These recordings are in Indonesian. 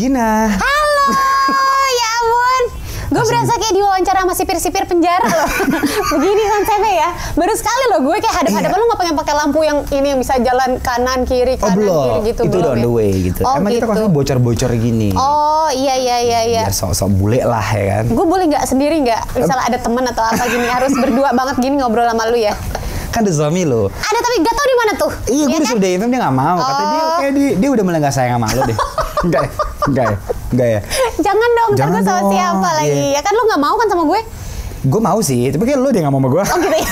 Gina. Halo, ya ampun. Gue berasa kayak diwawancara sama sipir-sipir penjara loh. Begini konsepnya ya. Baru sekali loh gue kayak hadap-hadapan lu nggak pengen pakai lampu yang ini yang bisa jalan kanan kiri kiri gitu. Itu udah on the way gitu. Oh, emang gitu. kita konsepnya bocor-bocor gini. Oh iya. Biar sok-sok bule lah ya kan. Gue boleh nggak sendiri nggak? Misalnya ada temen atau apa gini harus berdua banget gini ngobrol sama lu ya. Kan ada suami lo. Ada tapi gak tau di mana tuh. Iya, gue disuruh DM dia nggak mau. Kata dia kayak dia udah mulai nggak sayang sama lo deh. Enggak ya. Jangan dong, Jangan ntar gue sama dong. siapa lagi? Ya kan lu nggak mau kan sama gue? Gue mau sih, tapi kayak lo deh nggak mau sama gue. Oh gitu ya.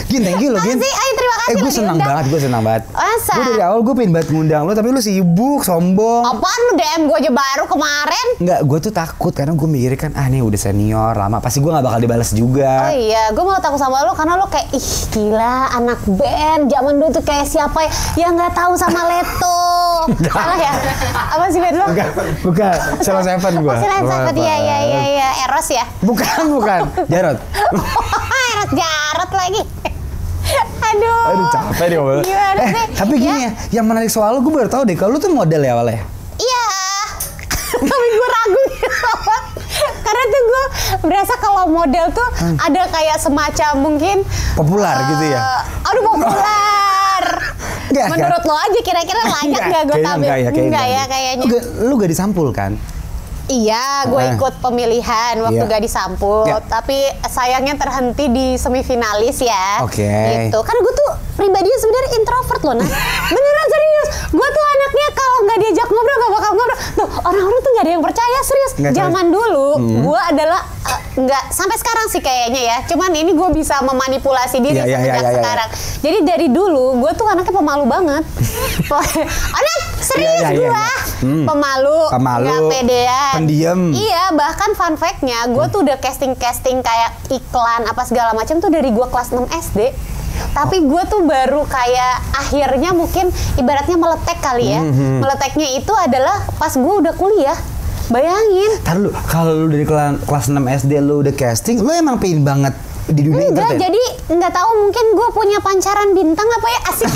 Gin, thank you lo Gin. Makasih, terima kasih gue lo senang diundang. banget. Masa? Gue dari awal gue pengen banget ngundang lo, tapi lo sibuk, sombong. Apaan lu DM gue aja baru kemarin? Enggak, gue tuh takut karena gue mikir kan, nih udah senior lama, pasti gue gak bakal dibalas juga. Oh iya, gue mau takut sama lo karena lo kayak gila anak band zaman dulu tuh kayak siapa yang nggak tahu sama Leto. Salah ya? Apa sih band lo? Bukan, Salah Seven gue. Salah Seven, iya. Eros ya? Bukan, Jarot. Eros Jarot lagi. Aduh capek deh ngomong. Gimana sih? Tapi gini ya, yang menarik soal lo gue baru tahu deh kalau lo tuh model ya awalnya. Iya. Tapi gue ragu gitu. Karena tuh gue berasa kalau model tuh ada kayak semacam mungkin Populer gitu ya? Aduh populer. Menurut lo aja kira-kira layak gak gue tampil? Enggak ya kayaknya. Lu gak disampul kan? Iya, gue ikut pemilihan waktu gak disampul, tapi sayangnya terhenti di semifinalis ya. Oke. Gitu. Karena gue tuh pribadinya sebenarnya introvert loh, nah. Beneran serius. Gue tuh anaknya kalau nggak diajak ngobrol gak bakal ngobrol. Tuh orang-orang tuh nggak ada yang percaya serius. Zaman dulu gue adalah nggak sampai sekarang sih kayaknya ya. Cuman ini gue bisa memanipulasi diri sejak sekarang. Jadi dari dulu gue tuh anaknya pemalu banget. Anak serius gue. Pemalu, nggak pedean. Pendiam. Iya, bahkan fun fact-nya gue tuh udah casting kayak iklan apa segala macam tuh dari gue kelas 6 SD. Tapi gue tuh baru kayak akhirnya mungkin ibaratnya meletek kali ya. Meleteknya itu adalah pas gue udah kuliah. Bayangin. Ntar lu, kalau lu dari kelas 6 SD lu udah casting, lu emang pengen banget di dunia enggak, entertain? jadi nggak tahu mungkin gue punya pancaran bintang apa ya asik.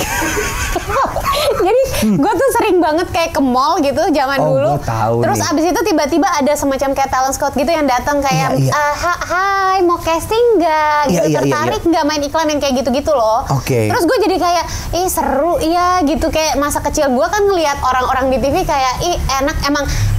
Jadi gue tuh sering banget kayak ke mall gitu zaman dulu. Tahu terus nih. abis itu tiba-tiba ada semacam kayak talent scout gitu yang datang kayak hai mau casting nggak gitu, tertarik nggak main iklan yang kayak gitu-gitu loh. Oke. Terus gue jadi kayak seru ya gitu, kayak masa kecil gue kan ngelihat orang-orang di TV kayak enak,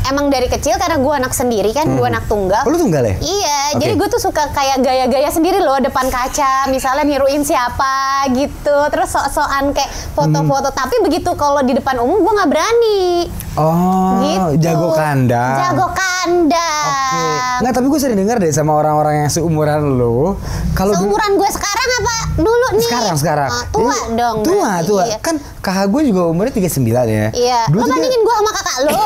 emang dari kecil karena gue anak sendiri kan, gue anak tunggal. Oh, lu tunggal ya? Iya, jadi gue tuh suka kayak gaya-gaya sendiri loh depan kaca, misalnya niruin siapa gitu, terus sok-sokan kayak foto-foto. Tapi begitu kalau di depan umum gue nggak berani. Oh, gitu. Jago kandang. Jago kandang. Oke. Nggak, tapi gue sering dengar deh sama orang-orang yang seumuran lo. Kalau seumuran gue sekarang apa dulu nih? Sekarang. Tua dong. Tua. Iya. Kan kakak gue juga umurnya 39 ya. Iya. Lo bandingin gue sama kakak lo.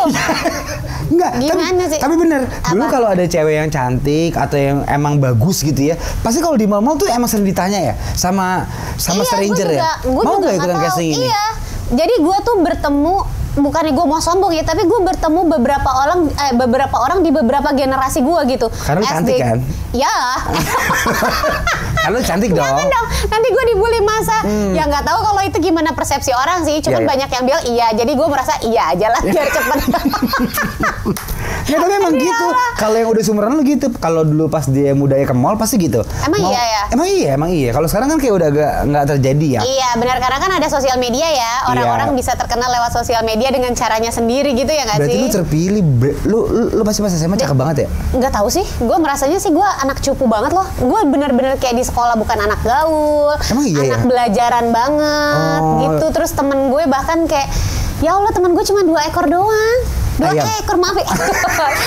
Enggak, gimana sih? Tapi bener. Dulu kalau ada cewek yang cantik atau yang emang bagus gitu ya, pasti kalau di mall tuh emang sering ditanya ya sama stranger ya. Mau nggak ikutan casting ini? Iya. Jadi gue tuh bertemu, bukannya gue mau sombong ya, tapi gue bertemu beberapa orang di beberapa generasi gue gitu. Karena lu cantik kan? Ya. Karena lu cantik dong. Jangan dong, nanti gue dibully masa. Ya nggak tahu kalau itu gimana persepsi orang sih. Cuman banyak yang bilang iya, jadi gue merasa iya aja lah biar cepet. Ya tapi emang gitu. Kalau yang udah seumuran lu gitu. Kalau dulu pas dia mudanya ke mall pasti gitu. Iya ya? Emang iya. Kalau sekarang kan kayak udah nggak terjadi ya. Iya benar, karena kan ada sosial media ya. Orang-orang bisa terkenal lewat sosial media dengan caranya sendiri gitu ya nggak sih? Berarti lu terpilih. Lu pasti pas SMA cakep banget ya? Nggak tahu sih. Gue merasanya sih gue anak cupu banget loh. Gue bener-bener kayak di sekolah bukan anak gaul. Emang iya anak belajaran banget gitu. Terus temen gue bahkan kayak ya Allah, temen gue cuma 2 ekor doang. 2 ekor, maaf ya.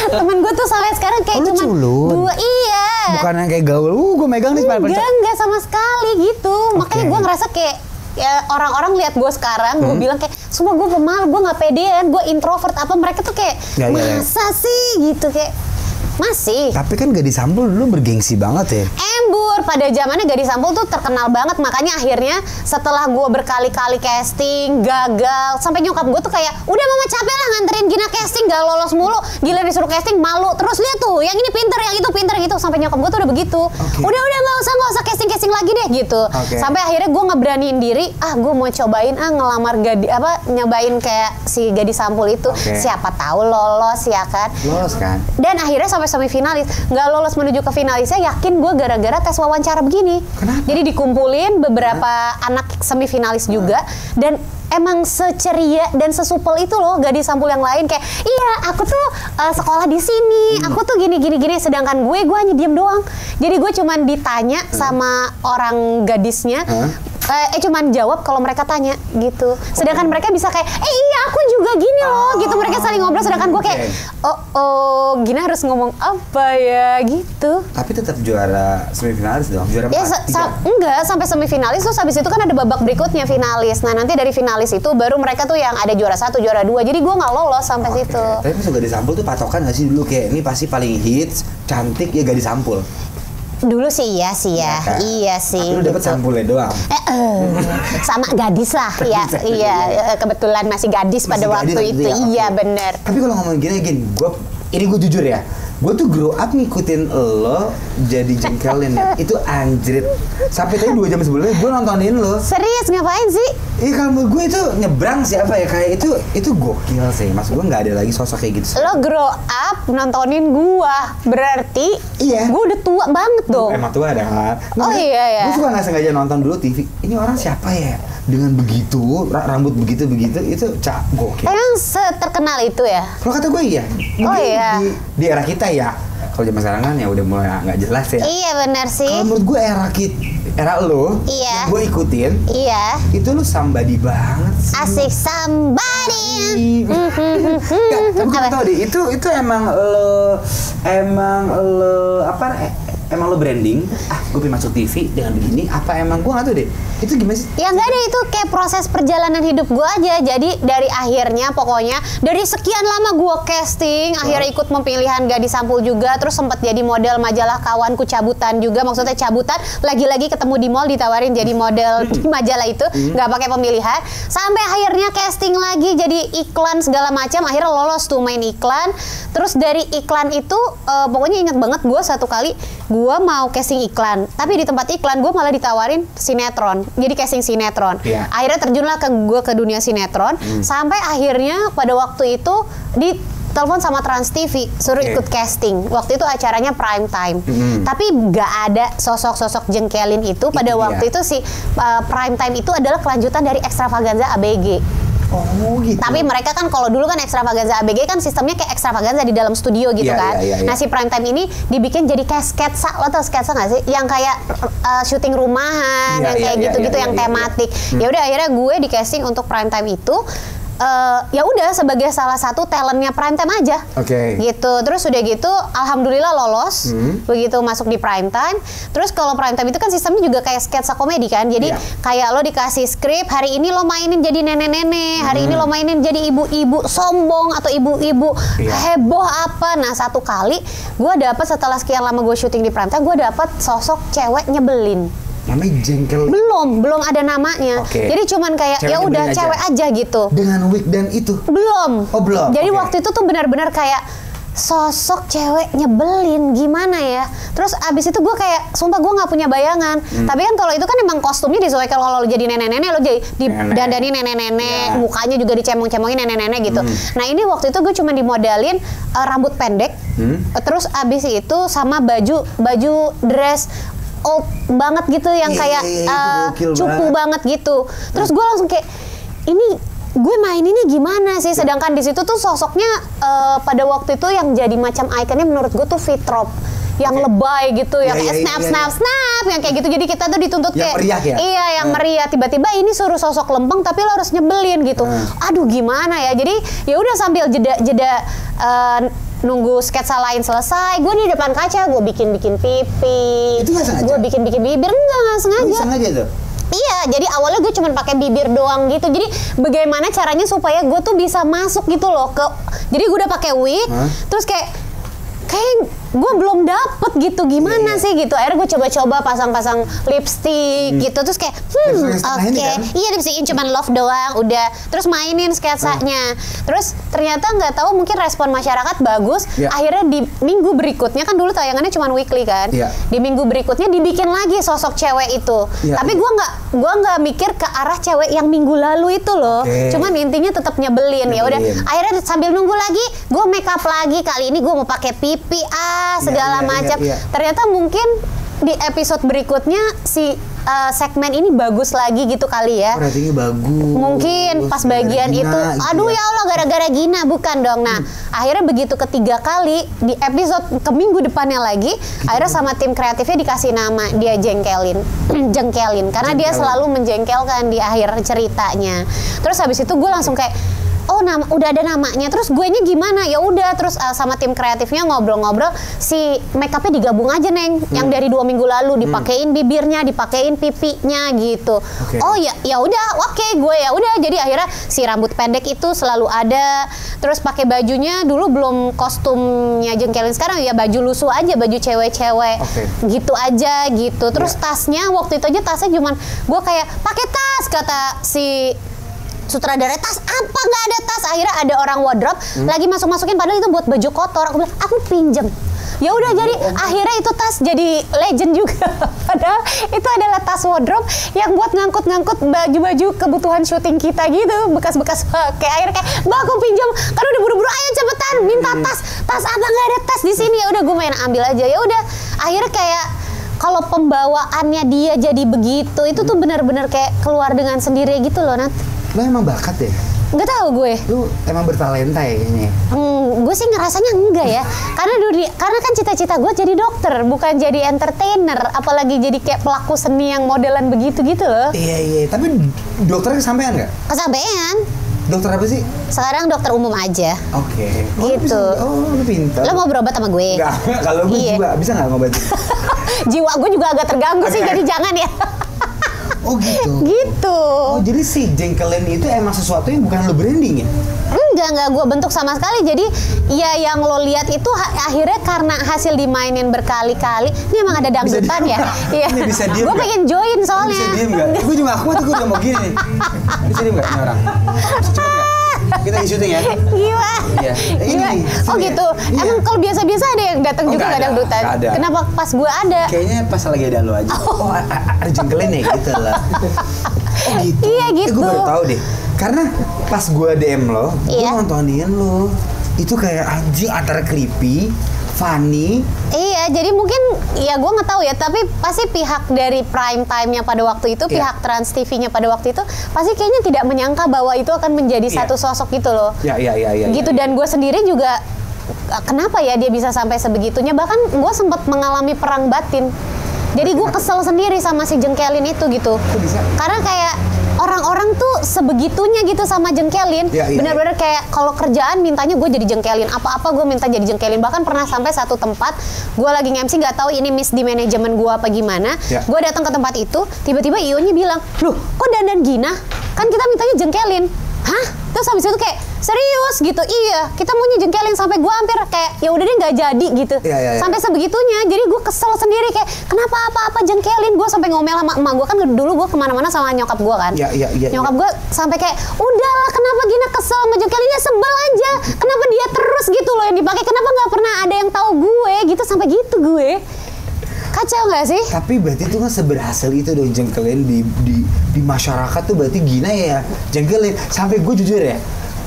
Temen gue tuh sampai sekarang kayak cuma 2. Iya. Bukan yang kayak gaul. Gue megang nih. Enggak sama sekali gitu. Makanya gue ngerasa kayak ya orang-orang lihat gue sekarang, gue bilang kayak semua gue pemalu, gue nggak pedean, gue introvert apa, mereka tuh kayak masa sih gitu, kayak masih. Tapi kan Gadis Sampul dulu bergengsi banget ya. Embur, pada zamannya Gadis Sampul tuh terkenal banget, makanya akhirnya setelah gue berkali-kali casting gagal, sampai nyokap gue tuh kayak udah mama capek lah nganterin Gina casting gak lolos mulu, gila disuruh casting malu, terus lihat tuh yang ini pinter, yang itu pinter gitu, sampai nyokap gue tuh udah begitu. Udah nggak usah casting lagi deh gitu. Sampai akhirnya gue ngeberaniin diri, gue mau cobain ngelamar nyobain kayak si gadis sampul itu. Siapa tahu lolos ya kan. Lolos kan. Dan akhirnya sampai semifinalis. Nggak lolos menuju ke finalisnya, yakin gue gara-gara tes wawancara begini. Kenapa? Jadi dikumpulin beberapa anak semifinalis juga, dan emang seceria dan sesupel itu loh gadis sampul yang lain, kayak iya aku tuh sekolah di sini, aku tuh gini, sedangkan gue hanya diem doang. Jadi gue cuman ditanya sama orang gadisnya, cuman jawab kalau mereka tanya gitu. Sedangkan mereka bisa kayak iya aku juga gini loh gitu, mereka saling ngobrol, sedangkan gue kayak gini harus ngomong apa ya gitu. Tapi tetap juara semifinalis dong, juara 4. Enggak, sampai semifinalis terus habis itu kan ada babak berikutnya finalis. Nah nanti dari finalis itu baru mereka tuh yang ada juara 1, juara 2. Jadi gue nggak lolos sampai situ. Tapi pas gadis sampul tuh patokan nggak sih dulu, kayak ini pasti paling hits, cantik ya gadis sampul? Dulu sih iya sih. Tapi lu dapet sampulnya doang. Sama gadis lah ya. Iya, kebetulan masih gadis pada waktu itu. Iya bener. Tapi kalau ngomong gini, gue jujur ya. Gue tuh grow up ngikutin lo jadi jengkelin ya. Itu anjrit. Sampai tadi 2 jam sebelumnya gue nontonin lo. Serius ngapain sih? Iya kalau menurut gue itu nyebrang sih apa ya, kayak itu gokil sih. Maksud gue nggak ada lagi sosok kayak gitu. Lo grow up nontonin gue, berarti gue udah tua banget dong. Emang tua ada kan? Iya. Gue suka nggak sengaja nonton dulu TV. Ini orang siapa ya? Dengan begitu, rambut begitu itu gokil. Emang terkenal itu ya? Kalau kata gue iya. Di era kita ya. Kalau zaman sekarang kan ya udah mulai nggak jelas ya. Iya benar sih. Kalau menurut gue era lo, gue ikutin. Iya. Itu lo somebody banget sih. Asik somebody. Tapi gue tau deh, itu emang lo branding. Gue pengen masuk TV dengan begini. Apa emang gue nggak tahu deh. Itu gimana sih? Ya nggak ada, itu kayak proses perjalanan hidup gue aja. Jadi dari akhirnya pokoknya dari sekian lama gue casting, akhirnya ikut pemilihan gadis sampul juga, terus sempat jadi model majalah Kawanku Cabutan juga. Maksudnya cabutan, lagi-lagi ketemu di mall ditawarin jadi model di majalah itu, nggak pakai pemilihan. Sampai akhirnya casting lagi jadi iklan segala macam. Akhirnya lolos tuh main iklan. Terus dari iklan itu pokoknya inget banget gue satu kali gue mau casting iklan, tapi di tempat iklan gue malah ditawarin sinetron. Jadi casting sinetron. Akhirnya terjunlah gue ke dunia sinetron. Sampai akhirnya pada waktu itu ditelepon sama Trans TV suruh ikut casting. Waktu itu acaranya prime time. Tapi nggak ada sosok-sosok jengkelin itu pada waktu itu. Si prime time itu adalah kelanjutan dari Extravaganza ABG. Oh gitu. Tapi mereka kan kalau dulu kan Extravaganza ABG kan sistemnya kayak Extravaganza di dalam studio gitu kan. Nah si prime time ini dibikin jadi kayak sketsa. Lo tau sketsa nggak sih? Yang kayak syuting rumahan, yang kayak gitu-gitu, yang tematik. Ya udah akhirnya gue di casting untuk prime time itu. Ya udah sebagai salah satu talentnya prime time aja. Gitu. Terus udah gitu alhamdulillah lolos. Begitu masuk di prime time. Terus kalau prime time itu kan sistemnya juga kayak sketsa komedi kan. Jadi kayak lo dikasih skrip, hari ini lo mainin jadi nenek-nenek, hari ini lo mainin jadi ibu-ibu sombong atau ibu-ibu heboh apa. Nah satu kali gue dapet setelah sekian lama gue syuting di prime time, gue dapet sosok cewek nyebelin. Namanya jengkel. Belum ada namanya. Jadi cuman kayak ya udah cewek aja gitu. Dengan wig dan itu. Belum. Oh belum. Jadi waktu itu tuh benar-benar kayak sosok cewek nyebelin gimana ya. Terus abis itu gue kayak sumpah gue nggak punya bayangan. Tapi kan kalau itu kan emang kostumnya disesuaikan. Kalau lo jadi nenek-nenek, lo jadi didandani nenek-nenek, mukanya juga dicemong-cemongin nenek-nenek gitu. Nah ini waktu itu gue cuma dimodalin rambut pendek. Terus abis itu sama baju dress old banget gitu yang kayak cupu banget gitu. Terus gue langsung kayak ini gue main ini gimana sih? Sedangkan di situ tuh sosoknya pada waktu itu yang jadi macam ikonnya menurut gue tuh Fitrop yang lebay gitu, yang snap, yang kayak gitu. Jadi kita tuh dituntut yang kayak meriah ya? Iya, yang meriah. Tiba-tiba ini suruh sosok lempeng tapi lo harus nyebelin gitu. Aduh gimana ya? Jadi ya udah sambil jeda nunggu sketsa lain selesai, gue di depan kaca gue bikin pipi, gue bikin bibir, enggak sengaja. Sengaja tuh. Iya, jadi awalnya gue cuma pakai bibir doang gitu. Jadi bagaimana caranya supaya gue tuh bisa masuk gitu loh ke. Jadi gue udah pakai wig, terus kayak gue belum dapet gitu gimana sih gitu. Akhirnya gue coba-coba pasang-pasang lipstick gitu, terus kayak oke. Iya, lipstickin cuman love doang udah, terus mainin sketsanya. Terus ternyata nggak tahu mungkin respon masyarakat bagus. Akhirnya di minggu berikutnya, kan dulu tayangannya cuman weekly kan, di minggu berikutnya dibikin lagi sosok cewek itu. Tapi gue nggak mikir ke arah cewek yang minggu lalu itu loh. Cuman intinya tetap nyebelin. Ya udah, akhirnya sambil nunggu lagi gue make up lagi, kali ini gue mau pakai pipi segala macam. Ternyata mungkin di episode berikutnya si segmen ini bagus lagi gitu kali ya. Ratingnya bagus. Mungkin pas bagian Gina, itu, aduh ya Allah gara-gara Gina, bukan dong. Nah, akhirnya begitu ketiga kali di episode ke minggu depannya lagi, akhirnya sama tim kreatifnya dikasih nama, dia jengkelin karena dia selalu menjengkelkan di akhir ceritanya. Terus habis itu gue langsung kayak, oh udah ada namanya, terus gue nya gimana? Ya udah, terus sama tim kreatifnya ngobrol-ngobrol, si make upnya digabung aja Neng, yang dari 2 minggu lalu dipakein bibirnya, dipakein pipinya gitu. Oh ya udah, oke, gue ya udah. Jadi akhirnya si rambut pendek itu selalu ada, terus pakai bajunya dulu belum kostumnya jengkelin, sekarang ya baju lusuh aja, baju cewek-cewek gitu aja gitu. Terus tasnya waktu itu aja tasnya cuman gue kayak pakai tas, kata si sutradara, tas apa, nggak ada tas. Akhirnya ada orang wardrobe lagi masukin, padahal itu buat baju kotor. Aku bilang aku pinjem. Ya udah, jadi akhirnya itu tas jadi legend juga. Padahal itu adalah tas wardrobe yang buat ngangkut-ngangkut baju-baju kebutuhan syuting kita gitu, bekas-bekas pakai. Akhirnya kayak, Mbak aku pinjam, kan udah buru-buru, ayo cepetan minta tas apa, nggak ada tas di sini. Ya udah gue main ambil aja. Ya udah, akhirnya kayak kalau pembawaannya dia jadi begitu, itu tuh benar-benar kayak keluar dengan sendiri gitu loh, Nat. Lo emang bakat ya? Nggak tahu gue. Lu emang bertalenta ya kayaknya? Gue sih ngerasanya enggak ya. Karena kan cita-cita gue jadi dokter, bukan jadi entertainer. Apalagi jadi kayak pelaku seni yang modelan begitu gitu loh. Iya. Tapi dokternya kesampean nggak? Kesampean. Dokter apa sih? Sekarang dokter umum aja. Oke. Gitu. Lu pintar. Lo mau berobat sama gue? Enggak, kalau gue juga. Bisa nggak ngobatin? Jiwa gue juga agak terganggu sih, jadi jangan ya. Oh gitu. Gitu. Oh jadi si jengkelin itu emang sesuatu yang bukan lo branding ya? Enggak gue bentuk sama sekali. Jadi ya yang lo lihat itu akhirnya karena hasil dimainin berkali-kali. Ini emang ada dangdutan ya? Iya. Ini bisa diem. Gue pengen join soalnya. Bisa diem nggak? Gue juga aku tuh udah mau gini nih. Bisa diem nggak ini orang? Cepet nggak? Kita di syuting ya? Gila. Iya. Oh gitu. Iya. Emang kalau biasa-biasa ada yang datang juga nggak dangdutan? Ada. Kenapa pas gue ada? Kayaknya pas lagi ada lo aja. Oh ada jengkelin ya gitu lah. Oh gitu. Iya gitu. Gue baru tahu deh. Karena pas gue DM lo, gue nontonin lo. Itu kayak anjing antara creepy, funny. Iya, jadi mungkin ya gue nggak tahu ya, tapi pasti pihak dari prime time-nya pada waktu itu, pihak Trans TV-nya pada waktu itu, pasti kayaknya tidak menyangka bahwa itu akan menjadi satu sosok gitu loh. Iya. Gitu, dan gue sendiri juga, kenapa ya dia bisa sampai sebegitunya? Bahkan gue sempat mengalami perang batin. Jadi gue kesel sendiri sama si jengkelin itu gitu. Karena kayak orang-orang tuh sebegitunya gitu sama jengkelin. Bener-bener kayak kalau kerjaan mintanya gue jadi jengkelin. Apa-apa gue minta jadi jengkelin. Bahkan pernah sampai satu tempat, gue lagi nge-MC, nggak tahu ini miss di manajemen gue apa gimana. Gue datang ke tempat itu, tiba-tiba Io-nya bilang, loh kok dandan Gina? Kan kita mintanya jengkelin. Hah? Terus habis itu kayak, serius gitu? Iya, kita mau jengkelin, sampai gue hampir kayak ya udah deh nggak jadi gitu. Sampai sebegitunya. Jadi gue kesel sendiri kayak kenapa apa-apa jengkelin. Gue sampai ngomel sama emak gue, kan dulu gue kemana-mana sama nyokap gue kan. Nyokap gue sampai kayak udahlah, kenapa Gina kesel sama jengkelinnya, sebel aja. Kenapa dia terus gitu loh yang dipakai? Kenapa nggak pernah ada yang tahu gue gitu, sampai gitu gue. Kacau nggak sih? Tapi berarti itu kan seberhasil itu dong jengkelin di masyarakat tuh, berarti Gina ya jengkelin. Sampai gue jujur ya,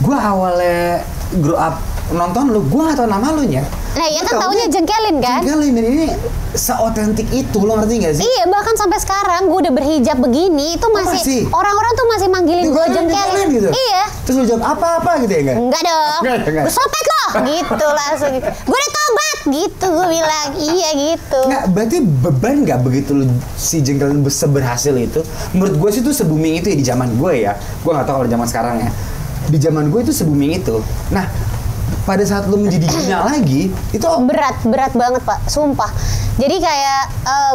gue awalnya grow up nonton lu, gue gak tau nama lu nya. Nah iya kan taunya jengkelin kan? Jengkelin, dan ini seotentik itu, lo ngerti gak sih? Iya, bahkan sampai sekarang gue udah berhijab begini, itu masih orang-orang tuh masih manggilin gue jengkelin gitu? Iya. Terus lu jawab apa-apa gitu ya enggak? Enggak dong, gue sopet loh gitu langsung. Gue udah tobat gitu, gue bilang. Iya gitu. Nggak, berarti beban gak begitu lu si jengkelin seberhasil itu? Menurut gue sih itu se-booming itu ya di zaman gue ya. Gue gak tahu kalau zaman sekarang ya. Di zaman gue itu se-booming itu. Nah, pada saat lu menjadi Gina lagi itu berat banget Pak, sumpah. Jadi kayak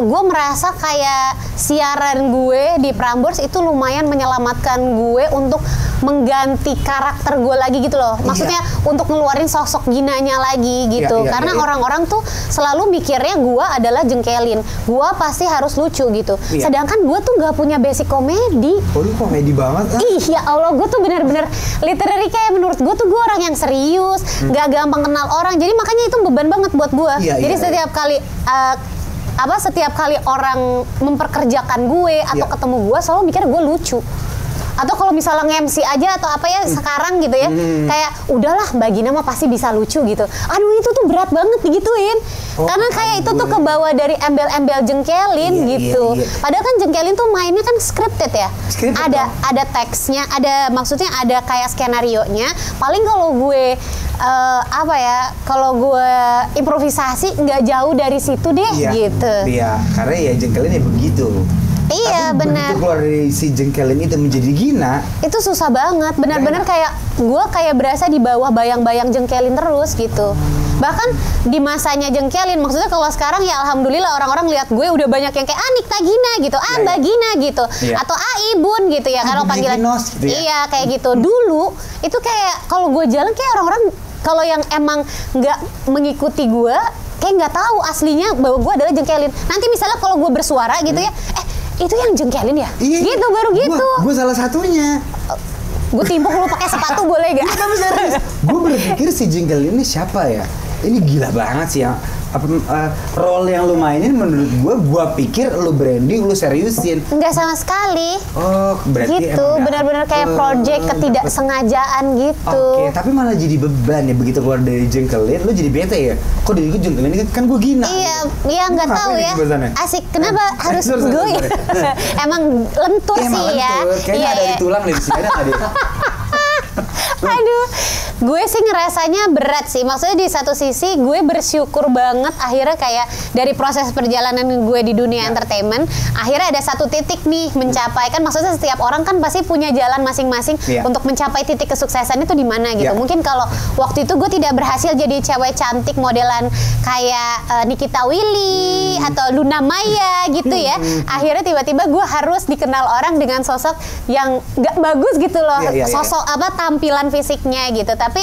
gue merasa kayak siaran gue di Prambors itu lumayan menyelamatkan gue untuk mengganti karakter gue lagi gitu loh. Maksudnya untuk ngeluarin sosok Ginanya lagi gitu. Karena orang-orang tuh selalu mikirnya gue adalah jengkelin. Gue pasti harus lucu gitu. Sedangkan gue tuh nggak punya basic komedi. Oh lu komedi banget kan? Ih ya Allah, gue tuh bener-bener literally kayak menurut gue tuh gue orang yang serius, nggak gampang kenal orang. Jadi makanya itu beban banget buat gue. Jadi setiap kali setiap kali orang memperkerjakan gue atau ketemu gue selalu mikir gue lucu. Atau kalau misalnya nge-MC aja atau apa ya sekarang gitu ya, kayak udahlah Mbak Gina mah pasti bisa lucu gitu. Aduh itu tuh berat banget digituin. Karena kayak itu tuh kebawa dari embel-embel jengkelin gitu. Padahal kan jengkelin tuh mainnya kan scripted ya. Ada teksnya, maksudnya ada kayak skenarionya. Paling kalau gue kalau gue improvisasi nggak jauh dari situ deh gitu. Iya, karena ya jengkelin ya begitu. Iya benar. Begitu keluar dari si jengkelin itu menjadi Gina, itu susah banget. Benar-benar kayak gue kayak berasa di bawah bayang-bayang jengkelin terus gitu. Bahkan di masanya jengkelin, maksudnya kalau sekarang ya alhamdulillah orang-orang lihat gue udah banyak yang kayak Nikta Gina gitu, Mbak Gina gitu, atau Ibun gitu ya kalau panggilan. Gitu ya? Iya kayak gitu. Dulu itu kayak kalau gue jalan kayak orang-orang kalau yang emang nggak mengikuti gue kayak nggak tahu aslinya bahwa gue adalah jengkelin. Nanti misalnya kalau gue bersuara gitu ya, itu yang jengkelin ya? Iya, gitu baru gitu. Gue salah satunya. Gue timpuk lu pakai sepatu boleh gak? Tapi serius. Gue berpikir si jengkelin ini siapa ya? Ini gila banget sih ya. Role yang lu mainin menurut gue pikir lu branding, lu seriusin. Enggak sama sekali. Oh, berarti gitu, benar-benar kayak project ketidaksengajaan gitu. Oke, tapi malah jadi beban ya begitu keluar dari jengkelin, lu jadi bete ya? Kok dari gue jengkelin kan gue Gina. Iya nggak tahu ya. Asik, kenapa harus gue? Emang lentur sih ya. Kayaknya ada di tulang di sini ada nggak dia? Aduh, gue sih ngerasanya berat sih. Maksudnya di satu sisi gue bersyukur banget akhirnya kayak dari proses perjalanan gue di dunia entertainment, akhirnya ada satu titik nih mencapai. Kan maksudnya setiap orang kan pasti punya jalan masing-masing untuk mencapai titik kesuksesan itu di mana gitu. Mungkin kalau waktu itu gue tidak berhasil jadi cewek cantik modelan kayak Nikita Willy atau Luna Maya gitu ya. Akhirnya tiba-tiba gue harus dikenal orang dengan sosok yang gak bagus gitu loh. Sosok tampilan fisiknya gitu, tapi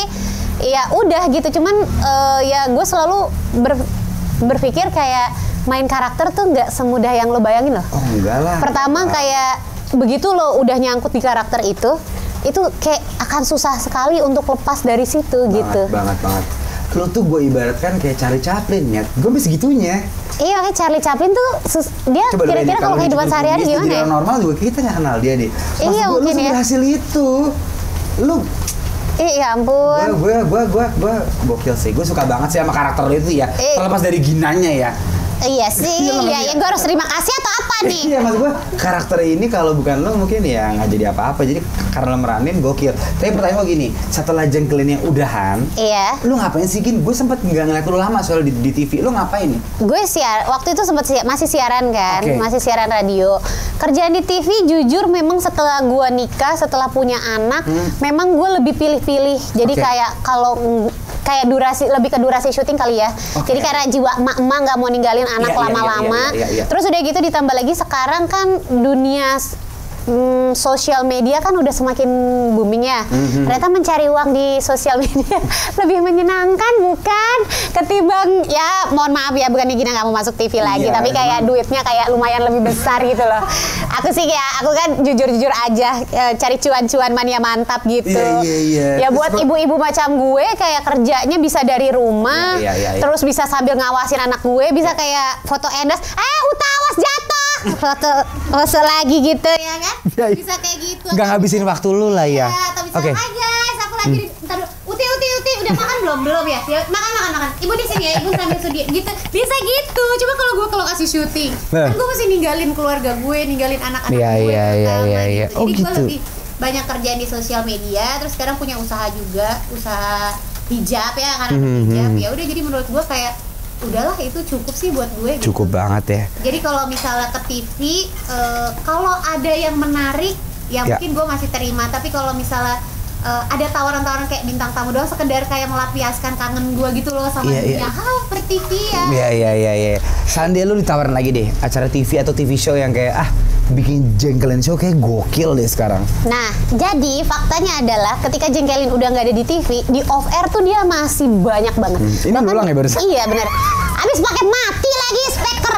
ya udah gitu. Cuman ya gue selalu berpikir kayak main karakter tuh nggak semudah yang lo bayangin loh. Oh enggak lah. Pertama kayak begitu lo udah nyangkut di karakter itu kayak akan susah sekali untuk lepas dari situ gitu. Banget. Lo tuh gue ibaratkan kayak Charlie Chaplin ya. Gue bisa gitunya. Iya, kayak Charlie Chaplin tuh dia kira-kira kalau kehidupan sehari-hari gimana ya? Di normal juga kita nggak kenal dia deh. Iya mungkin ya. Berhasil itu. Lu ya ampun. Gue gokil sih. Gue suka banget sih sama karakter lu itu ya. Terlepas dari Ginanya ya. Iya sih. Iya, gue harus terima kasih atau apa nih? Iya, maksud gue karakter ini kalau bukan lo mungkin ya nggak jadi apa-apa. Jadi karena lo meranin gokil. Tapi pertanyaan gue gini, setelah jengkelin yang udahan, lo ngapain sih Gin? Gue sempet nggak ngeliat lo lama soal di TV. Lo ngapain nih? Gue waktu itu masih siaran kan, masih siaran radio. Kerjaan di TV jujur memang setelah gue nikah, setelah punya anak, memang gue lebih pilih-pilih. Jadi kayak kalau kayak lebih ke durasi syuting kali ya. Jadi karena jiwa emak-emak nggak mau ninggalin anak lama-lama. Terus udah gitu ditambah lagi sekarang kan dunia sosial media kan udah semakin booming ya. Ternyata mencari uang di sosial media lebih menyenangkan bukan? Ketimbang ya mohon maaf ya bukan Gina nggak mau masuk TV lagi, tapi kayak duitnya kayak lumayan lebih besar gitu loh. Aku sih kayak aku kan jujur-jujur aja cari cuan-cuan mania mantap gitu. Ya buat ibu-ibu macam gue kayak kerjanya bisa dari rumah, terus bisa sambil ngawasin anak gue, bisa kayak foto endorse, utawas jatuh. Foto lagi gitu ya kan? Bisa kayak gitu. Nggak ngabisin waktu lu lah ya. Atau bisa, hai guys, aku lagi ntar Uti, udah makan belum ya? Ya makan. Ibu di sini ya, ibu sambil studi gitu. Bisa gitu. Coba kalau kasih syuting, kan gue mesti ninggalin keluarga gue, ninggalin anak-anak gue. Iya. Jadi gue lebih banyak kerjaan di sosial media, terus sekarang punya usaha juga, usaha hijab ya, karena hijab. Ya udah jadi menurut gue kayak udahlah itu cukup sih buat gue. Cukup banget ya. Jadi kalau misalnya ke TV, kalau ada yang menarik, ya mungkin gue masih terima. Tapi kalau misalnya ada tawaran-tawaran kayak bintang tamu doang, sekedar kayak melampiaskan kangen gue gitu loh sama dunia per TV ya. Iya. Seandainya lu ditawarin lagi deh acara TV atau TV show yang kayak bikin jengkelin show kayak gokil deh sekarang. Nah, jadi faktanya adalah ketika Jengkelin udah nggak ada di TV, di off air tuh dia masih banyak banget. Ini ulang ya barusan? Iya benar. Abis pakai mati lagi speaker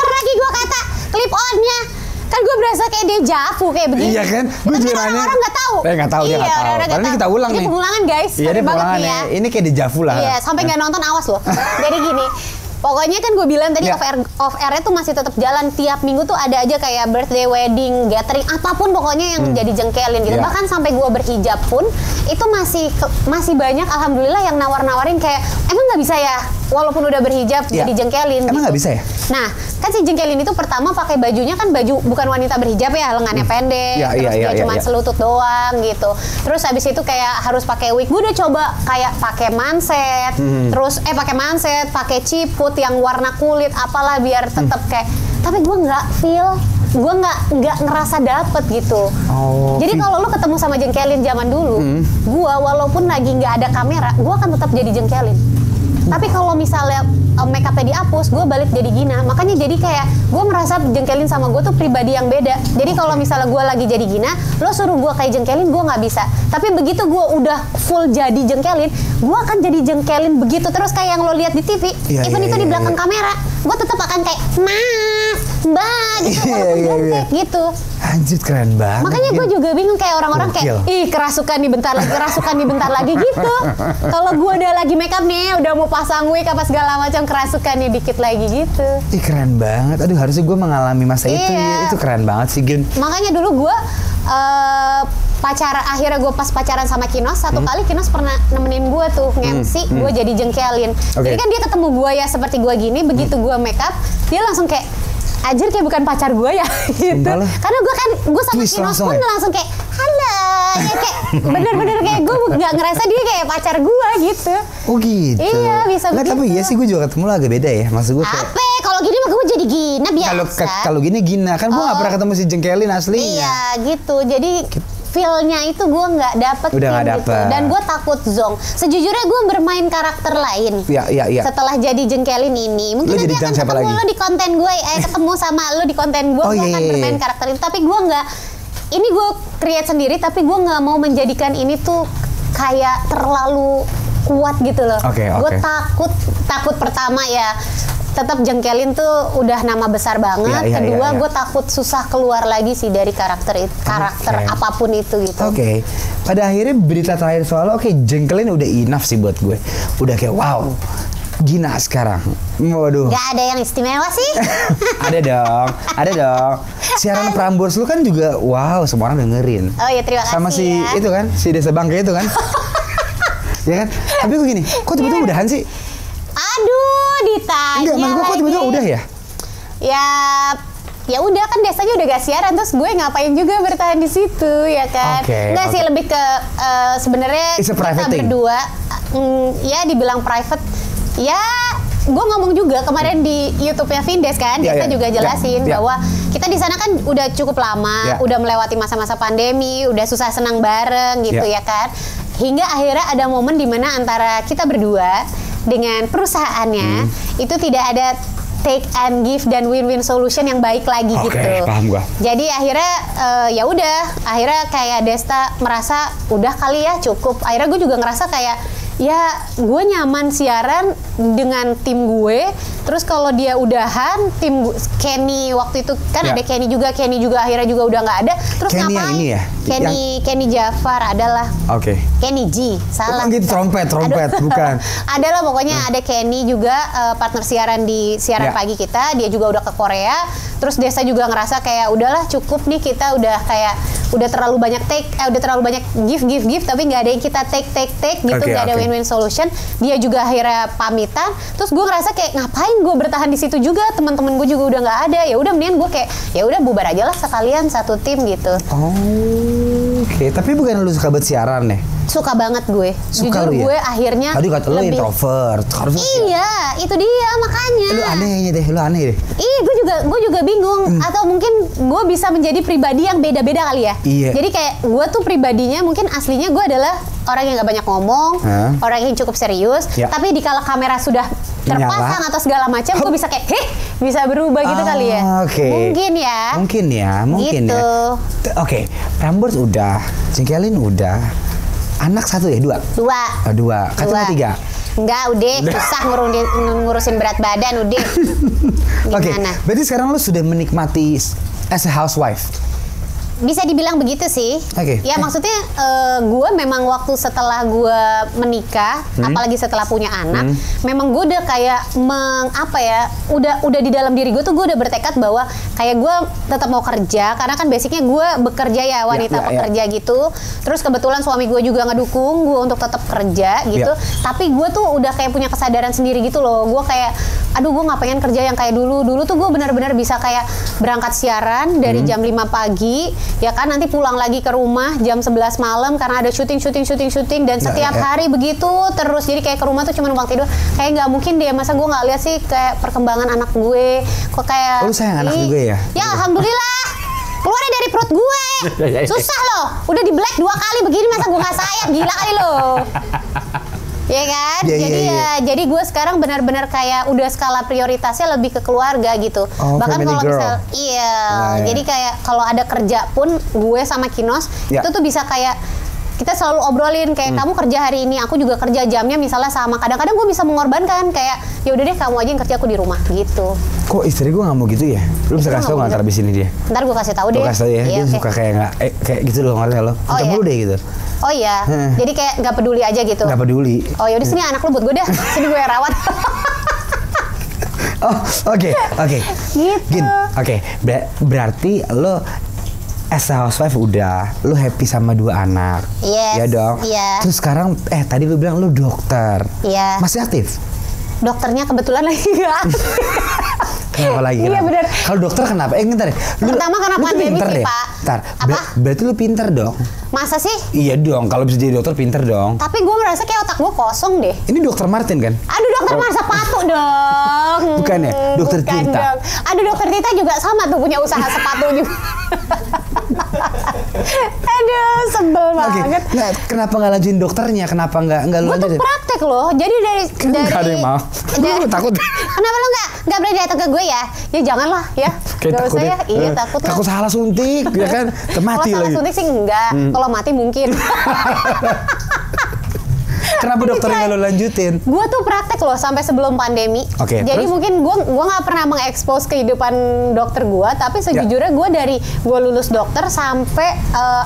lagi gue kata clip onnya. Kan gue berasa kayak dejavu kayak begini. Iya kan? Gue juga nanya. Orang nggak tahu. Nggak tahu, dia nggak tahu. Karena ini kita ulang nih. Ini pengulangan guys. Iya, ini pengulangan ya. Ini kayak dejavu lah. Iya, sampai nggak nonton awas loh. Jadi gini. Pokoknya kan gue bilang tadi off air-nya tuh masih tetap jalan, tiap minggu tuh ada aja kayak birthday, wedding, gathering, apapun pokoknya yang jadi Jengkelin gitu. Bahkan sampai gue berhijab pun itu masih banyak alhamdulillah yang nawar-nawarin kayak emang nggak bisa ya walaupun udah berhijab jadi Jengkelin. Emang nggak bisa ya? Nah, kan si Jengkelin itu pertama pakai bajunya kan baju bukan wanita berhijab ya, lengannya pendek, terus dia cuma selutut doang gitu. Terus habis itu kayak harus pakai wig. Gue udah coba kayak pakai manset, terus pakai manset, pakai ciput yang warna kulit apalah biar tetap kayak, tapi gue nggak feel, gue nggak ngerasa dapet gitu. Jadi kalau lu ketemu sama Jengkelin zaman dulu, gue walaupun lagi nggak ada kamera, gue akan tetap jadi Jengkelin. Tapi kalau misalnya make up-nya dihapus, gue balik jadi Gina. Makanya jadi kayak gue merasa Jengkelin sama gue tuh pribadi yang beda. Jadi kalau misalnya gue lagi jadi Gina, lo suruh gue kayak Jengkelin, gue nggak bisa. Tapi begitu gue udah full jadi Jengkelin, gue akan jadi Jengkelin begitu terus kayak yang lo lihat di TV. Even itu di belakang kamera, gue tetap akan kayak Mas, Mbak gitu, walaupun gitu. Anjir keren banget. Makanya gue juga bingung kayak orang-orang kayak kerasukan nih bentar lagi gitu. Kalau gue udah lagi make up nih, udah mau pasang wig apa segala macam, kerasukan nih dikit lagi gitu. Keren banget. Aduh, harusnya gue mengalami masa itu ya. Itu keren banget sih, Gen. Makanya dulu gue akhirnya gue pas pacaran sama Kinos satu kali, Kinos pernah nemenin gue tuh nge-MC, gue jadi Jengkelin. Jadi kan dia ketemu gue ya seperti gue gini, begitu gue make up, dia langsung kayak Anjir kayak bukan pacar gue ya gitu. Karena gue sama Kinos pun langsung kayak halo ya, kayak bener-bener kayak gue nggak ngerasa dia kayak pacar gue gitu. Oh gitu. Iya bisa begitu. Tapi iya sih gue juga ketemu lo agak beda ya. Maksud gue kayak kalau gini mah gue jadi Gina biasa. Kalau gini Gina kan gue nggak pernah ketemu si Jengkelin aslinya. Iya gitu. Jadi feel-nya itu gue nggak dapet. Udah nggak dapet. Gitu. Dan gue takut zonk. Sejujurnya gue bermain karakter lain. Iya. Setelah jadi Jengkelin ini, mungkin nanti akan ketemu lo di konten gue, ketemu sama lo di konten gue, gue akan bermain karakter itu. Tapi gue nggak. Ini gue create sendiri, tapi gue nggak mau menjadikan ini tuh kayak terlalu kuat gitu loh. Gue takut pertama ya. Tetap Jengkelin tuh udah nama besar banget. Kedua, gue takut susah keluar lagi sih dari karakter apapun itu gitu. Pada akhirnya berita terakhir soal Jengkelin udah enough sih buat gue. Udah kayak wow, Gina sekarang. Waduh. Gak ada yang istimewa sih. Ada dong. Siaran Prambors lu kan juga wow, semua orang dengerin. Oh iya, terima kasih. Sama si ya. itu kan, si Desa Bangke itu kan. Ya kan? Tapi gue gini, kok tiba-tiba udahan sih? Aduh, ditanya. Enggak, maksud gue kok tiba-tiba udah ya? Ya udah kan desanya udah gak siaran, terus gue ngapain juga bertahan di situ ya kan? Enggak sih, lebih ke sebenarnya kita berdua ya dibilang private. Ya gue ngomong juga kemarin di YouTube-nya Vindes kan, kita juga jelasin bahwa kita di sana kan udah cukup lama, udah melewati masa-masa pandemi, udah susah senang bareng gitu ya kan. Hingga akhirnya ada momen dimana antara kita berdua dengan perusahaannya itu tidak ada take and give dan win-win solution yang baik lagi gitu. Paham gua. Jadi akhirnya ya udah, akhirnya kayak Desta merasa udah kali ya cukup. Akhirnya gue juga ngerasa kayak ya gue nyaman siaran dengan tim gue. Terus kalau dia udahan, tim Kenny waktu itu kan ada Kenny juga akhirnya juga udah nggak ada. Terus Kenny ngapain? Yang ini ya? Kenny Jafar adalah. Kenny G, salah. Gitu trompet bukan. Adalah pokoknya ada Kenny juga partner siaran di siaran pagi kita. Dia juga udah ke Korea. Terus Desa juga ngerasa kayak udahlah cukup nih, kita udah kayak udah terlalu banyak udah terlalu banyak give tapi nggak ada yang kita take gitu, nggak ada win-win solution. Dia juga akhirnya pamitan. Terus gue ngerasa kayak ngapain gue bertahan di situ juga, teman-teman gue juga udah nggak ada. Ya udah mendingan gue kayak ya udah bubar aja lah sekalian satu tim gitu. Oke, tapi bukan lu suka buat siaran deh? Suka banget gue. Suka Jujur lu ya? gue akhirnya tadi kata lu introvert. Iya, itu dia makanya. Lu anehnya deh, lu aneh deh. Iya, gue juga bingung. Atau mungkin gue bisa menjadi pribadi yang beda-beda kali ya. Iya. Jadi kayak gue tuh pribadinya mungkin aslinya gue adalah orang yang gak banyak ngomong, orang yang cukup serius. Ya. Tapi di kala kamera sudah terpasang atau segala macam, gue bisa kayak, bisa berubah gitu kali ya. Mungkin ya. Mungkin gitu. Ya. Oke, Prambors udah, Jengkelin udah. Anak 1 ya? 2? 2. 2. Katanya 3? Enggak, udah susah ngurusin berat badan, udah. Oke, berarti sekarang lu sudah menikmati as a housewife? Bisa dibilang begitu sih. Ya maksudnya gue memang waktu setelah gue menikah, apalagi setelah punya anak, memang gue udah kayak udah di dalam diri gue tuh gue udah bertekad bahwa kayak gue tetap mau kerja karena kan basicnya gue bekerja ya, wanita pekerja gitu. Terus kebetulan suami gue juga ngedukung gue untuk tetap kerja gitu. Tapi gue tuh udah kayak punya kesadaran sendiri gitu loh. Gue kayak aduh gue nggak pengen kerja yang kayak dulu tuh gue benar-benar bisa kayak berangkat siaran dari jam 5 pagi ya kan, nanti pulang lagi ke rumah jam 11 malam karena ada syuting dan setiap hari begitu terus. Jadi kayak ke rumah tuh cuma numpang tidur. Kayak nggak mungkin deh, masa gue nggak lihat sih kayak perkembangan anak gue kok kayak. Lu sayang anak juga ya? Ya alhamdulillah. Keluarnya dari perut gue. Susah loh. Udah di black 2 kali begini masa gue nggak sayang, gila kali lo. Ya kan, jadi gue sekarang benar-benar kayak udah skala prioritasnya lebih ke keluarga gitu. Bahkan kalau misal, jadi kayak kalau ada kerja pun gue sama Kinos itu tuh bisa kayak kita selalu obrolin kayak kamu kerja hari ini, aku juga kerja jamnya misalnya sama. Kadang-kadang gue bisa mengorbankan kayak ya udah deh kamu aja yang kerja, aku di rumah gitu. Kok istri gue nggak mau gitu ya? Lu bisa kasih tau nggak ntar abis ini dia? Ntar gue kasih tahu deh. Gue kasih tau ya, dia suka kayak nggak kayak gitu loh, ngerti lo? Kita mulu deh gitu. Oh iya, jadi kayak nggak peduli aja gitu. Nggak peduli. Oh yaudah sini anak lu buat gue dah, sini gue yang rawat. Oke. Gitu. Oke, berarti lo as a housewife udah, lo happy sama 2 anak. Yes. Ya dong. Iya. Terus sekarang, tadi lo bilang lo dokter. Iya. Masih aktif? Dokternya kebetulan lagi nggak aktif. Kenapa lagi? Iya benar. Kalau dokter kenapa? Ntar deh. Pertama karena pandemi sih, Pak. Ntar. Berarti lu pinter dong? Masa sih? Iya dong. Kalau bisa jadi dokter pinter dong. Tapi gue merasa kayak otak gue kosong deh. Ini dokter Martin kan? Aduh dokter Marsa Sepatu dong. Bukan ya? Dokter Tita. Dong. Aduh dokter Tita juga sama tuh punya usaha sepatu juga. Aduh sebel banget. Nah, kenapa nggak lanjutin dokternya? Kenapa nggak lu lanjutin? Gue tuh praktek loh. Jadi dari nggak ada yang mau. Gue takut. Kenapa lo nggak berani datang ke gue ya? Ya janganlah ya. Gak usah ya. Iya takut lah. Takut salah suntik ya kan? Mati lagi. Kalau salah suntik sih enggak. Kalau mati mungkin. Kenapa dokternya lo lanjutin? Gue tuh praktek loh sampai sebelum pandemi. Jadi terus? Mungkin gue nggak pernah mengekspos kehidupan dokter gue, tapi sejujurnya gue dari gue lulus dokter sampai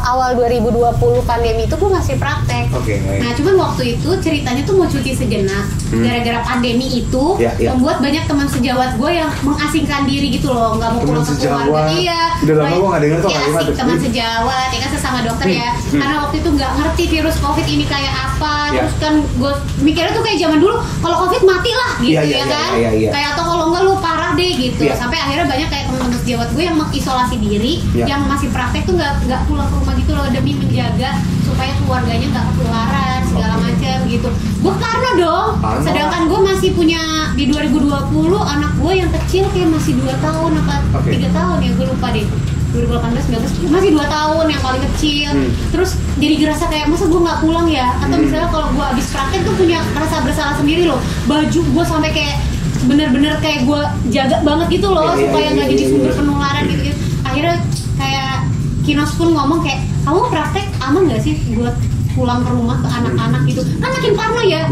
awal 2020 pandemi itu gue masih praktek. Nah cuman waktu itu ceritanya tuh mau cuti sejenak gara-gara pandemi itu membuat banyak teman sejawat gue yang mengasingkan diri gitu loh, nggak mau pulang ke keluarga. Iya. Udah lama gue nggak dengar tuh kalimat itu. Teman sejawat, ya kan sesama dokter ya. Karena waktu itu nggak ngerti virus COVID ini kayak apa. Terus kan gue mikirnya tuh kayak zaman dulu kalau COVID mati lah gitu kan. Kayak atau kalau enggak lu parah deh gitu. Sampai akhirnya banyak kayak teman-teman sejawat gue yang mengisolasi diri, yang masih praktek tuh nggak pulang ke rumah gitu loh demi menjaga supaya keluarganya nggak ketularan segala macam gitu. Gue karena dong. Sedangkan gue masih punya di 2020 anak gue yang kecil kayak masih 2 tahun apa 3 tahun ya, gue lupa deh. 2018 masih 2 tahun yang paling kecil. Terus jadi ngerasa kayak masa gue nggak pulang ya, atau misalnya kalau gue abis praktek tuh punya rasa bersalah sendiri loh. Baju gue sampai kayak bener-bener kayak gue jaga banget gitu loh supaya nggak jadi sumber penularan gitu. Akhirnya kayak Kinos pun ngomong kayak kamu praktek aman nggak sih buat pulang ke rumah ke anak-anak gitu, kan makin parno ya.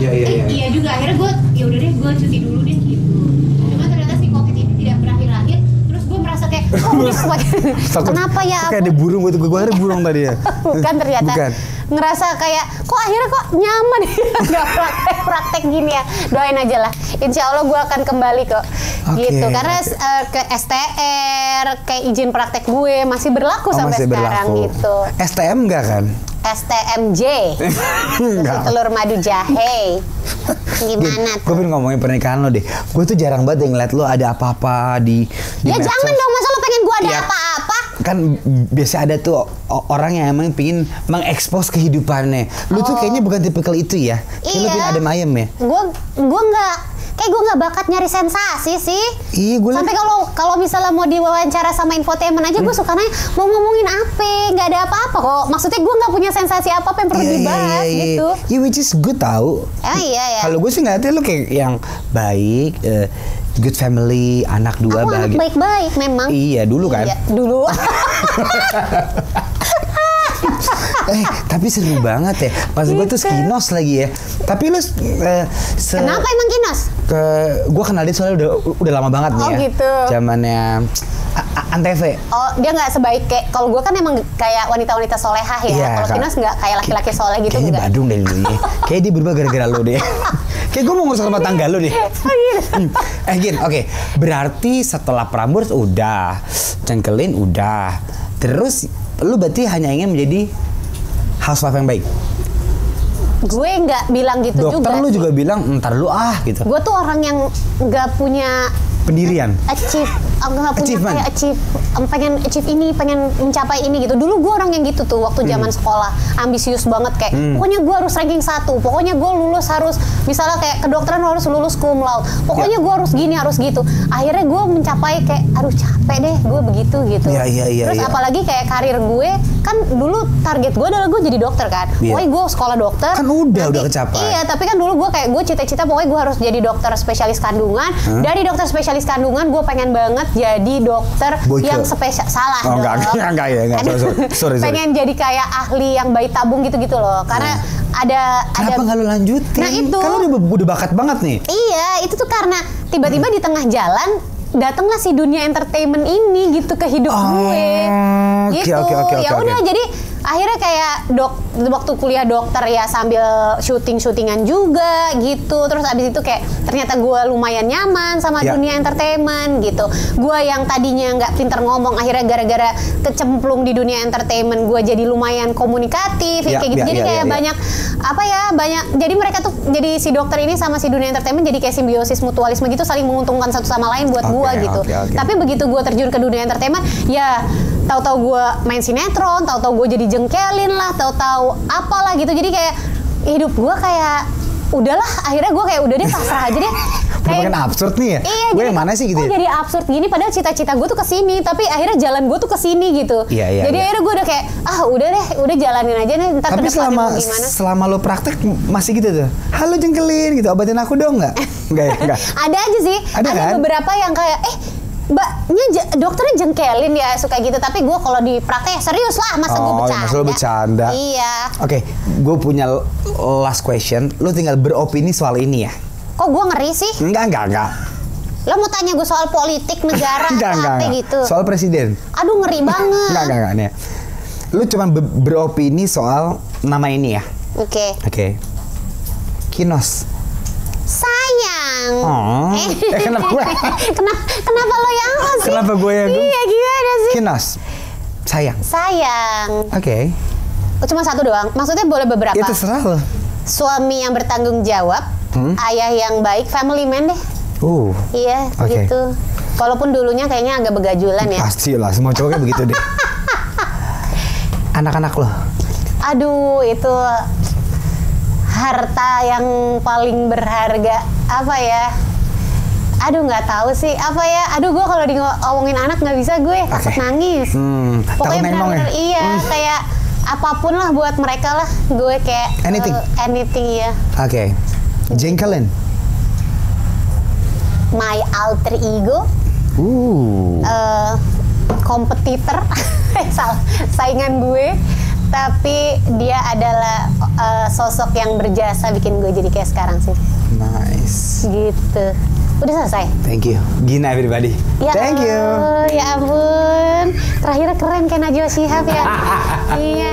Iya juga, akhirnya gue ya udah deh gue cuti dulu deh gitu. Cuma ternyata si COVID ini tidak berakhir-akhir. Gue merasa kayak, kenapa ya aku? Kayak ada burung, gue ada burung tadi ya. Bukan ternyata. Bukan. Ngerasa kayak, kok akhirnya kok nyaman ya. Gak praktek gini ya. Doain aja lah. Insya Allah gue akan kembali kok. Gitu. Karena ke STR, kayak izin praktek gue masih berlaku sampai sekarang gitu. STM enggak kan? STMJ. Telur madu jahe. Gimana tuh? Gue pengen ngomongin pernikahan lo deh. Gue tuh jarang banget ngeliat lo ada apa-apa di ya medsos. Jangan dong, masa lo pengen gue ada apa-apa? kan biasa ada tuh orang yang emang pingin mengekspos kehidupannya. Lu tuh kayaknya bukan tipikal itu ya. Kayak lu pingin adem ayem ya. Gue nggak. Kayak gue nggak bakat nyari sensasi sih. Iya, gue sampai kalau misalnya mau diwawancara sama infotainment aja gue suka nanya mau ngomongin apa, nggak ada apa-apa kok. Maksudnya gue nggak punya sensasi apa yang perlu dibahas gitu. Iya, which is good tau. Iya. Kalau gue sih ngeliatnya lu kayak yang baik, good family, anak 2 bahagia. Anak baik-baik memang. Iya dulu kan. Iya dulu. Tapi seru banget ya. Pas gue tuh Kinos lagi ya. Tapi lu kenapa emang Kinos? Gue kenal dia soalnya udah lama banget nih ya. Oh gitu. Zamannya Antv. Oh, dia nggak sebaik kayak kalau gue kan emang kayak wanita-wanita solehah ya. Iya, kalau Kinos nggak kayak laki-laki soleh gitu. Kayaknya Badung deh dulunya. Kayak dia berubah gara-gara lo deh. Kayak gue mau ngurus rumah tangga lo deh. Gin, oke. Berarti setelah Prambors udah, Cengkelin udah. Terus lu berarti hanya ingin menjadi housewife yang baik? Gue nggak bilang gitu Dokter juga. Dokter lu juga bilang ntar lu gitu. Gue tuh orang yang nggak punya pendirian, nggak punya kayak pengen achieve ini, pengen mencapai ini gitu. Dulu gue orang yang gitu tuh waktu zaman sekolah, ambisius banget kayak pokoknya gue harus ranking 1, pokoknya gue lulus harus misalnya kayak kedokteran harus lulus cum laude, pokoknya gue harus gini harus gitu. Akhirnya gue mencapai kayak aduh capek deh gue begitu gitu. Terus apalagi kayak karir gue kan dulu target gue adalah gue jadi dokter kan. Pokoknya gue sekolah dokter. Kan udah kecapai. Iya, tapi kan dulu gue kayak gue cita-cita pokoknya gue harus jadi dokter spesialis kandungan. Dari dokter spesialis kandungan gue pengen banget jadi dokter yang spesial. Salah dong. Enggak ya. Sorry. Pengen jadi kayak ahli yang bayi tabung gitu loh. Karena Kenapa nggak lo lanjutin? Nah itu. Kan lo udah bakat banget nih. Iya, itu tuh karena tiba-tiba di tengah jalan datanglah si dunia entertainment ini gitu ke hidup gue. Gitu. Ya udah jadi akhirnya kayak waktu kuliah dokter ya sambil syutingan juga gitu. Terus abis itu kayak ternyata gue lumayan nyaman sama dunia entertainment gitu. Gue yang tadinya nggak pinter ngomong akhirnya gara-gara kecemplung di dunia entertainment gue jadi lumayan komunikatif kayak gitu. Jadi kayak banyak jadi mereka tuh jadi si dokter ini sama si dunia entertainment jadi kayak simbiosis mutualisme gitu, saling menguntungkan satu sama lain buat gue gitu. Tapi begitu gue terjun ke dunia entertainment ya tahu-tahu gue main sinetron, tahu-tahu gue jadi jengkelin lah, tahu-tahu apalah gitu. Jadi kayak hidup gue kayak udahlah, akhirnya gue kayak udah deh pasrah aja deh. Kayak absurd nih ya. Iya, gue yang mana sih gitu. Jadi absurd gini padahal cita-cita gue tuh kesini, tapi akhirnya jalan gue tuh kesini gitu. Iya. Jadi akhirnya gue udah kayak udah deh, udah jalanin aja nih. Ntar tapi selama lo praktek masih gitu tuh. Halo jengkelin gitu, obatin aku dong nggak? Enggak. Ada aja sih. Ada kan? Beberapa yang kayak mbaknya dokternya jengkelin ya suka gitu, tapi gue kalau di praktek serius lah, masa gue bercanda. Masa lo bercanda. Iya. Oke, gue punya last question. Lo tinggal beropini soal ini ya. Kok gue ngeri sih? Enggak. Lo mau tanya gue soal politik negara atau apa gitu? Soal presiden. Aduh ngeri banget. Enggak nih. Lo cuma beropini soal nama ini ya. Oke. Kinos. Sayang. Kenapa lo yang sih? Kenapa gue yang? Iya gimana sih? Kinos. Sayang. Oke. Cuma satu doang. Maksudnya boleh beberapa? Ya terserah lo. Suami yang bertanggung jawab, ayah yang baik, family man deh. Iya, gitu. Walaupun dulunya kayaknya agak begajulan ya. Pastilah, semua cowok kayak begitu deh. Anak-anak lo. Aduh, itu harta yang paling berharga apa ya? Aduh nggak tahu sih apa ya. Aduh gue kalau ngomongin anak nggak bisa gue takut nangis. Pokoknya benar-benar kayak apapun lah buat mereka lah. Gue kayak anything ya. Oke. Jengkelin. My alter ego. Kompetitor. Saingan gue. Tapi dia adalah sosok yang berjasa bikin gue jadi kayak sekarang sih. Nice. Gitu. Udah selesai. Thank you. Gina everybody. Thank you. Ya ampun. Terakhir keren kayak Najwa Shihab ya. Iya.